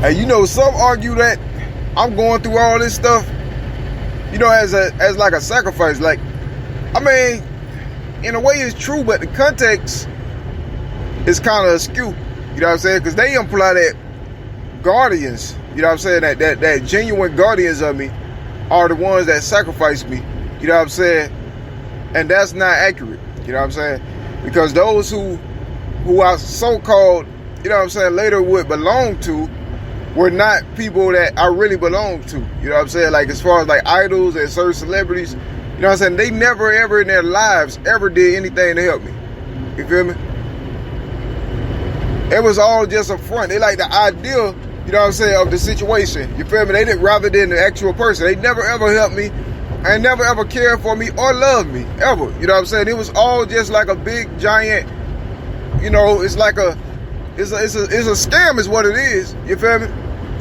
And you know, some argue that I'm going through all this stuff, you know, as like a sacrifice. Like, I mean, in a way it's true, but the context is kind of askew. You know what I'm saying? Because they imply that guardians, you know what I'm saying, that genuine guardians of me are the ones that sacrifice me. You know what I'm saying? And that's not accurate. You know what I'm saying? Because those who are so-called, you know what I'm saying, later would belong to, were not people that I really belonged to. You know what I'm saying? Like, as far as like idols and certain celebrities, you know what I'm saying? They never ever in their lives ever did anything to help me. You feel me? It was all just a front. They like the idea, you know what I'm saying, of the situation. You feel me? They did, rather than the actual person. They never ever helped me and never ever cared for me or loved me, ever. You know what I'm saying? It was all just like a big giant, you know, it's like it's a scam is what it is. You feel me?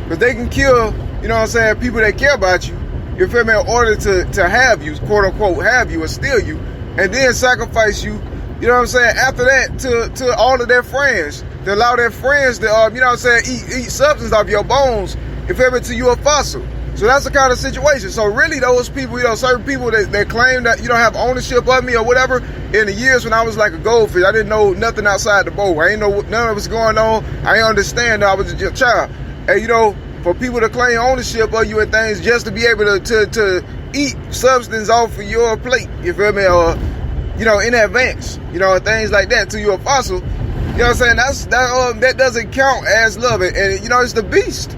Because they can kill, you know what I'm saying, people that care about you. You feel me? In order to have you, quote unquote, have you or steal you, and then sacrifice you, you know what I'm saying, after that to all of their friends. To allow their friends to, you know what I'm saying, eat substance off your bones, you feel me, till you a fossil. So that's the kind of situation. So really those people, you know, certain people that claim that you don't have ownership of me or whatever, in the years when I was like a goldfish, I didn't know nothing outside the bowl. I ain't know none of what's going on. I ain't understand that I was a child. And you know, for people to claim ownership of you and things just to be able to eat substance off of your plate, you feel me, or, you know, in advance, you know, and things like that till you're a fossil, you know what I'm saying, that doesn't count as love. And you know, it's the beast.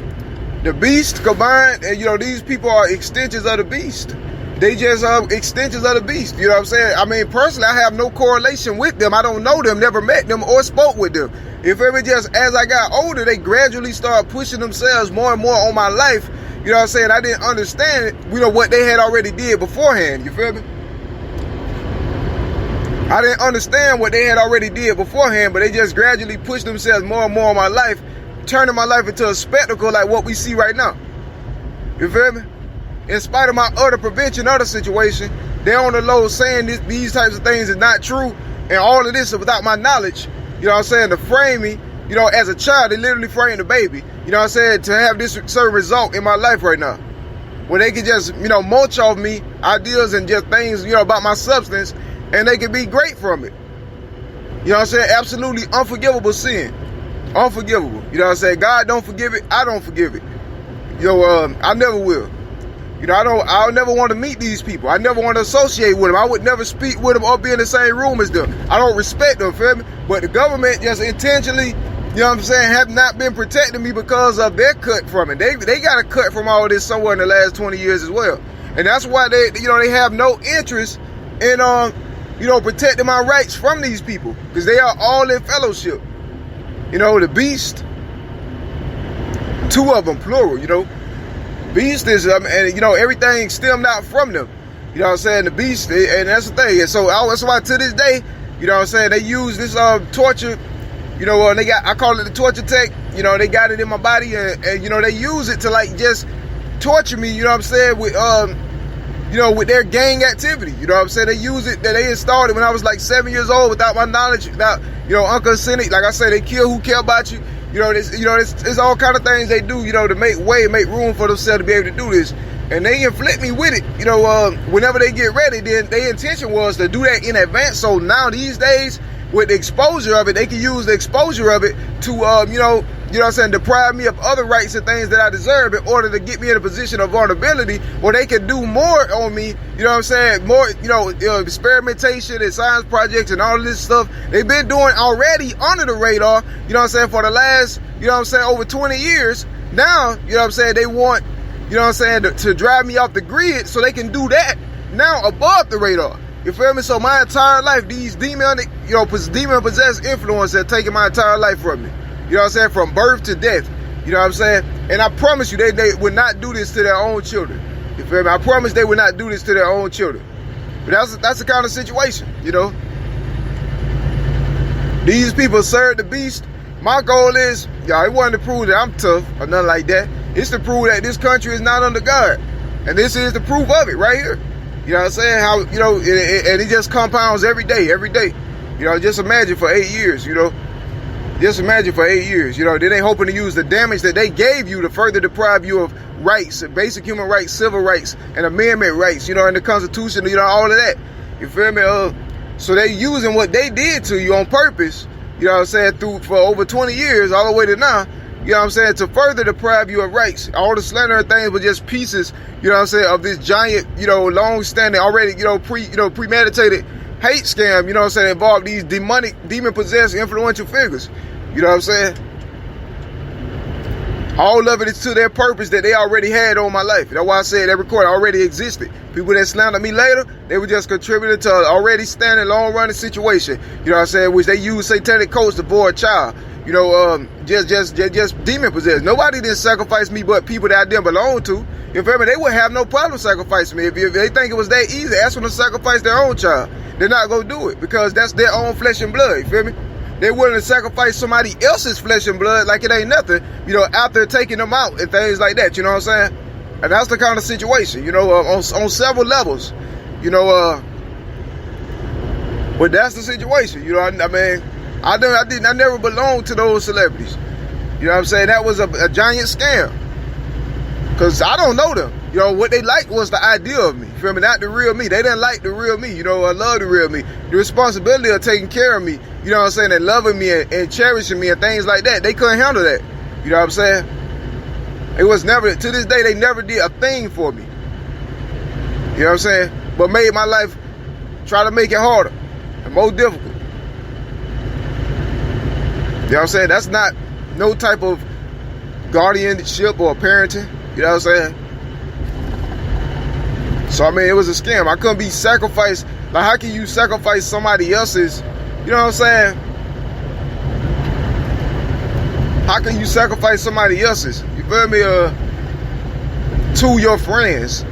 The beast combined, and you know, these people are extensions of the beast. They just are extensions of the beast. You know what I'm saying? I mean, personally, I have no correlation with them. I don't know them, never met them or spoke with them. You feel me? Just as I got older, they gradually started pushing themselves more and more on my life. You know what I'm saying? I didn't understand, you know, what they had already did beforehand. You feel me? I didn't understand what they had already did beforehand, but they just gradually pushed themselves more and more on my life, turning my life into a spectacle like what we see right now. You feel me? In spite of my utter prevention of the situation, they're on the low saying these types of things is not true, and all of this is without my knowledge. You know what I'm saying? To frame me, you know, as a child, they literally framed the baby. You know what I'm saying? To have this certain result in my life right now, where they can just, you know, mulch off me ideas and just things, you know, about my substance, and they can be great from it. You know what I'm saying? Absolutely unforgivable sin. Unforgivable. You know what I'm saying? God don't forgive it. I don't forgive it. You know, I never will. You know, I'll never want to meet these people. I never want to associate with them. I would never speak with them or be in the same room as them. I don't respect them, feel me? But the government just intentionally, you know what I'm saying, have not been protecting me because of their cut from it. They got a cut from all this somewhere in the last 20 years as well. And that's why they, you know, they have no interest in, you know, protecting my rights from these people, because they are all in fellowship. You know, the beast, two of them, plural, you know. Beast is, and you know, everything stemmed out from them. You know what I'm saying? The beast, and that's the thing. And so that's why to this day, you know what I'm saying, they use this torture, you know, I call it the torture tech. You know, they got it in my body, and you know, they use it to like just torture me, you know what I'm saying, with you know, with their gang activity. You know what I'm saying? They use it, that they installed it when I was like 7 years old without my knowledge, without, you know, unconsented. Like I say, they kill who care about you. You know, it's all kind of things they do, you know, to make room for themselves to be able to do this. And they inflict me with it, you know, whenever they get ready, then their intention was to do that in advance. So now these days, with the exposure of it, they can use the exposure of it to, you know what I'm saying, deprive me of other rights and things that I deserve in order to get me in a position of vulnerability where they can do more on me, you know what I'm saying, more, you know, experimentation and science projects and all of this stuff they've been doing already under the radar, you know what I'm saying, for the last, you know what I'm saying, over 20 years. Now, you know what I'm saying, they want, you know what I'm saying, to drive me off the grid so they can do that now above the radar. You feel me? So my entire life, these demon possessed influence have taken my entire life from me. You know what I'm saying? From birth to death. You know what I'm saying? And I promise you, they would not do this to their own children. You feel me? I promise they would not do this to their own children. But that's the kind of situation, you know? These people serve the beast. My goal is, y'all, it wasn't to prove that I'm tough or nothing like that. It's to prove that this country is not under God. And this is the proof of it right here. You know what I'm saying? How, you know, and it just compounds every day. You know, just imagine for 8 years, you know. Just imagine for 8 years, you know, then they hoping to use the damage that they gave you to further deprive you of rights, basic human rights, civil rights, and amendment rights, you know, in the Constitution, you know, all of that. You feel me? So they using what they did to you on purpose, you know what I'm saying, for over 20 years, all the way to now, you know what I'm saying, to further deprive you of rights. All the slandering things were just pieces, you know what I'm saying, of this giant, you know, long-standing, already, premeditated hate scam, you know what I'm saying, involved these demon-possessed influential figures. You know what I'm saying? All of it is to their purpose that they already had on my life. That's why I said that record already existed. People that slandered me later, they were just contributing to an already standing, long-running situation. You know what I'm saying? Which they use satanic codes to void a child. You know, just demon-possessed. Nobody didn't sacrifice me but people that I didn't belong to. You feel me? They would have no problem sacrificing me. If they think it was that easy, ask them to sacrifice their own child. They're not going to do it because that's their own flesh and blood. You feel me? They're willing to sacrifice somebody else's flesh and blood like it ain't nothing, you know, after taking them out and things like that, you know what I'm saying? And that's the kind of situation, you know, on several levels, you know, but that's the situation, you know, I mean, I never belonged to those celebrities, you know what I'm saying? That was a giant scam, because I don't know them. You know, what they liked was the idea of me. You feel me? Not the real me. They didn't like the real me. You know, I love the real me. The responsibility of taking care of me, you know what I'm saying, and loving me and cherishing me and things like that. They couldn't handle that. You know what I'm saying? It was never, to this day, they never did a thing for me. You know what I'm saying? But made my life, try to make it harder and more difficult. You know what I'm saying? That's not no type of guardianship or parenting. You know what I'm saying? So, I mean, it was a scam. I couldn't be sacrificed. Like, how can you sacrifice somebody else's, you know what I'm saying? How can you sacrifice somebody else's, you feel me, to your friends?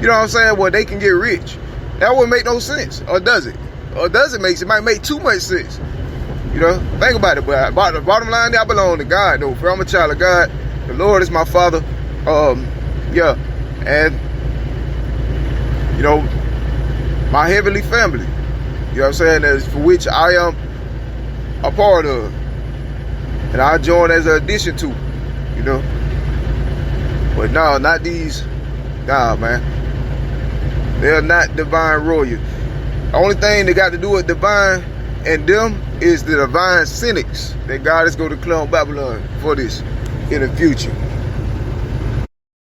You know what I'm saying? Well, they can get rich. That wouldn't make no sense. Or does it? Or does it make sense? It might make too much sense. You know? Think about it. But the bottom line, I belong to God, though. For I'm a child of God. The Lord is my Father. Yeah. And you know, my heavenly family, you know what I'm saying, is for which I am a part of. And I join as an addition to, you know. But no, not these. Nah, man. They're not divine royal. The only thing they got to do with divine and them is the divine cynics that God is going to declare on Babylon for this in the future.